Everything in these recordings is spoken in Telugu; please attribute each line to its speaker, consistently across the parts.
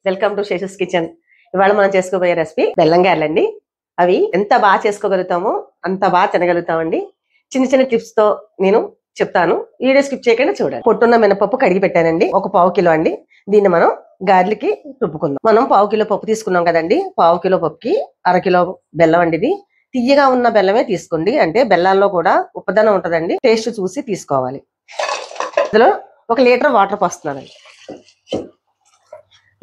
Speaker 1: Welcome to Seshas kitchen. ఇవాళ మనం చేసుకోబోయే రెసిపీ బెల్లం గారెలండి. అవి ఎంత బాగా చేసుకోగలుగుతామో అంత బాగా తినగలుగుతామండి. చిన్న చిన్న టిప్స్ తో నేను చెప్తాను. వీడియో స్కిప్ చేయకుండా చూడండి. పొట్టున్న మినపప్పు కడిగి పెట్టానండి, ఒక 1/2 కిలో అండి. దీన్ని మనం గారెలకి రుబ్బుకుందాం. మనం 1/2 కిలో పప్పు తీసుకున్నాం కదండి. 1/2 కిలో పప్పుకి 1/2 కిలో బెల్లం అండి. ఇది తియ్యగా ఉన్న బెల్లమే తీసుకోండి. అంటే బెల్లాల్లో కూడా ఉప్పదనం ఉంటదండి, టేస్ట్ చూసి తీసుకోవాలి. ఇందులో 1 లీటర్ వాటర్ పోస్తున్నానండి.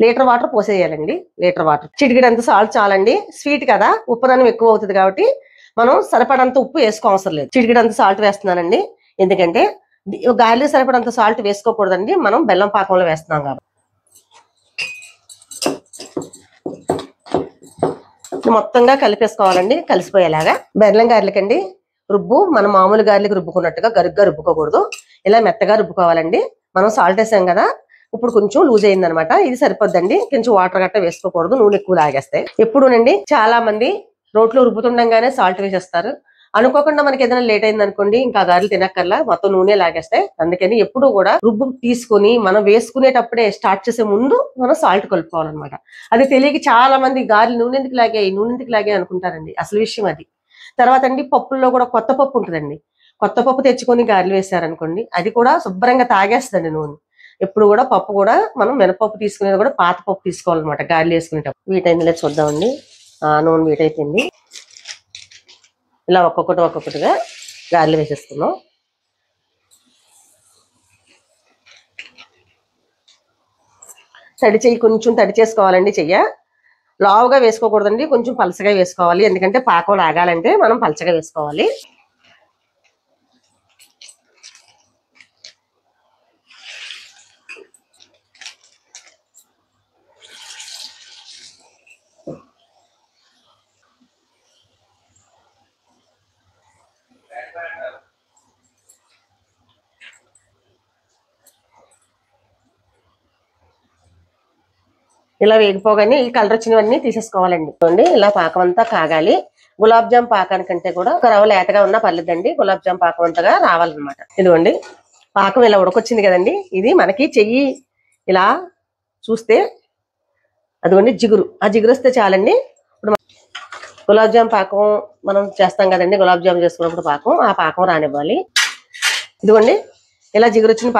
Speaker 1: లీటర్ వాటర్ పోసేయాలండి. లీటర్ వాటర్, చిటికెడంత సాల్ట్ చాలండి. స్వీట్ కదా, ఉప్పుదనం ఎక్కువ అవుతుంది కాబట్టి మనం సరిపడంత ఉప్పు వేసుకో అవసరం లేదు. చిటికెడంత సాల్ట్ వేస్తున్నానండి. ఎందుకంటే గాలికి సరిపడంత సాల్ట్ వేసుకోకూడదండి, మనం బెల్లం పాకంలో వేస్తున్నాం కాబట్టి. మొత్తంగా కలిపేసుకోవాలండి, కలిసిపోయేలాగా. బెల్లం గారెలకండి రుబ్బు మనం మామూలు గారెలకి రుబ్బుకున్నట్టుగా గరుగ్గా రుబ్బుకోకూడదు, ఇలా మెత్తగా రుబ్బుకోవాలండి. మనం సాల్ట్ వేసాం కదా, ఇప్పుడు కొంచెం లూజ్ అయింది అనమాట. ఇది సరిపోద్దండి, కొంచెం వాటర్ గట్ట వేసుకోకూడదు, నూనె ఎక్కువ లాగేస్తాయి. ఎప్పుడునండి చాలా మంది రోట్లో రుబ్బుతుండగానే సాల్ట్ వేసేస్తారు. అనుకోకుండా మనకి ఏదైనా లేట్ అయింది అనుకోండి, ఇంకా గారెలు తినక్కర్లా, మొత్తం నూనె లాగేస్తాయి. అందుకని ఎప్పుడు కూడా రుబ్బు తీసుకుని మనం వేసుకునేటప్పుడే స్టార్ట్ చేసే ముందు మనం సాల్ట్ కలుపుకోవాలన్నమాట. అది తెలియక చాలా మంది గారెలు నూనె ఎందుకు లాగే అనుకుంటారండి. అసలు విషయం అది. తర్వాత అండి, పప్పుల్లో కూడా కొత్త పప్పు ఉంటుందండి. కొత్త పప్పు తెచ్చుకొని గారెలు వేసారనుకోండి, అది కూడా శుభ్రంగా తాగేస్తుందండి నూనె. ఎప్పుడు కూడా పప్పు కూడా మనం మినపప్పు తీసుకునేది కూడా పాత పప్పు తీసుకోవాలన్నమాట గారెలు వేసుకునేటప్పుడు. వీటైందిలే చూద్దామండి. నూనె వీటైపోయింది. ఇలా ఒక్కొక్కటిగా గారెలు వేసేస్తున్నాం. కొంచెం తడి చేసుకోవాలండి. చెయ్య లావుగా వేసుకోకూడదండి, కొంచెం పలసగా వేసుకోవాలి. ఎందుకంటే పాకం లాగాలంటే మనం పలచగా వేసుకోవాలి. ఇలా వేగిపోగానే ఈ కలర్ వచ్చినవన్నీ తీసేసుకోవాలండి. చూడండి, ఇలా పాకం అంతా కాగాలి. గులాబ్ జామ్ పాకానికంటే కూడా ఒక రవ్వ లేతగా ఉన్నా పర్లేదండి, గులాబ్ జామ్ పాకం అంతగా రావాలన్నమాట. ఇదిగోండి, పాకం ఇలా ఉడకొచ్చింది కదండి. ఇది మనకి చెయ్యి ఇలా చూస్తే అదిగోండి జిగురు, ఆ జిగురు వస్తే చాలండి. ఇప్పుడు గులాబ్ జామ్ పాకం మనం చేస్తాం కదండి, గులాబ్ జామ్ చేసుకున్నప్పుడు ఆ పాకం రానివ్వాలి. ఇదిగోండి, ఇలా జిగురు వచ్చిన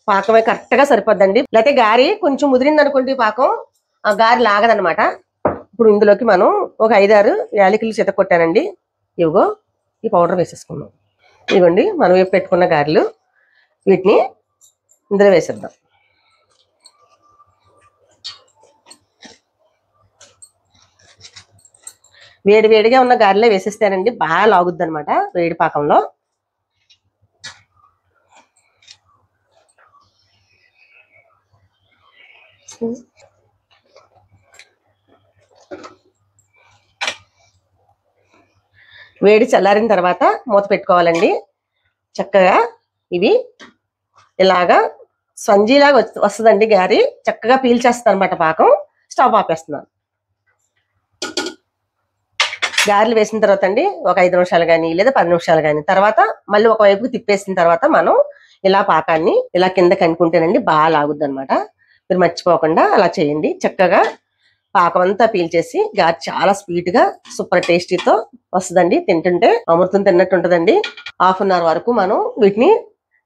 Speaker 1: పాకమే కరెక్ట్ గా సరిపోద్దండి. లేకపోతే గారి కొంచెం ముదిరింది అనుకోండి, పాకం ఆ గారి లాగదనమాట. ఇప్పుడు ఇందులోకి మనం ఒక 5-6 యాలకులు చితకొట్టానండి. ఇవిగో ఈ పౌడర్ వేసేసుకున్నాం. ఇదిగోండి, మనం వేపు పెట్టుకున్న గారెలు, వీటిని ఇందులో వేసేద్దాం. వేడిగా ఉన్న గారెలే వేసేస్తానండి, బాగా లాగుద్ది అనమాట వేడి పాకంలో. వేడి చల్లారిన తర్వాత మూత పెట్టుకోవాలండి. చక్కగా ఇవి ఇలాగా స్పంజీలాగా వస్తుందండి గారి. చక్కగా పీల్చేస్తాను అనమాట పాకం. స్టవ్ ఆపేస్తున్నాను. గారెలు వేసిన తర్వాత అండి ఒక 5 నిమిషాలు కానీ లేదా 10 నిమిషాలు కానీ తర్వాత మళ్ళీ ఒకవైపుకి తిప్పేసిన తర్వాత మనం ఇలా పాకాన్ని ఇలా కింద కనుక్కుంటేనండి బాగా లాగుద్ది అనమాట. మీరు మర్చిపోకుండా అలా చేయండి. చక్కగా పాకం అంతా పీల్చేసి గారి చాలా స్వీట్ గా సూపర్ టేస్టీతో వస్తుందండి. తింటుంటే అమృతం తిన్నట్టు ఉంటుందండి. 1/2 గంట వరకు మనం వీటిని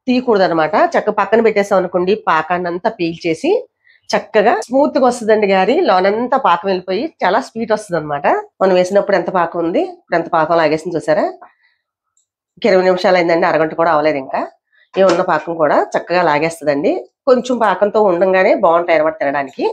Speaker 1: తీయకూడదు అనమాట. చక్కగా పక్కన పెట్టేసాం అనుకోండి, పాకాన్ని అంతా పీల్చేసి చక్కగా స్మూత్ గా వస్తుందండి గారి. లోనంతా పాకం వెళ్ళిపోయి చాలా స్వీట్ వస్తుంది అనమాట. మనం వేసినప్పుడు ఎంత పాకం ఉంది, ఇప్పుడు ఎంత పాకం లాగేసింది చూసారా. 20 నిమిషాలు అయిందండి, అరగంట కూడా అవ్వలేదు ఇంకా. ఉన్న పాకం కూడా చక్కగా లాగేస్తుందండి. కొంచెం పాకంతో ఉండంగానే బాగుంటాయి అనమాట తినడానికి.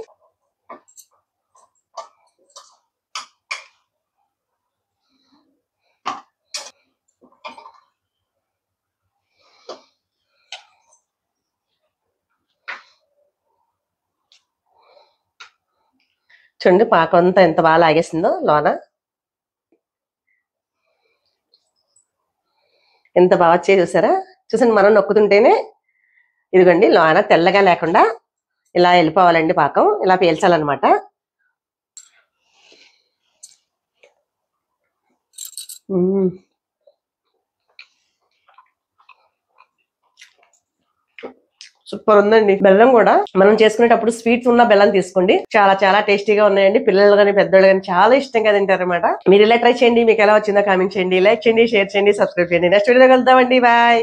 Speaker 1: చూడండి, పాకం అంతా ఎంత బాగా లాగేసిందో లోన, ఎంత బాగా వచ్చే చూసారా. చూసండి, మనం నొక్కుతుంటేనే ఇదిగోండి లోన తెల్లగా లేకుండా ఇలా వెళ్ళిపోవాలండి పాకం. ఇలా పీల్చాలన్నమాట. సూపర్ ఉందండి. బెల్లం కూడా మనం చేసుకునేటప్పుడు స్వీట్స్ ఉన్న బెల్లం తీసుకోండి. చాలా చాలా టేస్టీగా ఉన్నాయండి. పిల్లలు కానీ పెద్దలు కానీ చాలా ఇష్టంగా తింటారనమాట. మీరు ఇలా ట్రై చేయండి. మీకు ఎలా వచ్చిందో కామెంట్ చేయండి, లైక్ చేయండి, షేర్ చేయండి, సబ్స్క్రైబ్ చేయండి. నెక్స్ట్ వీడియో కలుద్దామండి. బాయ్.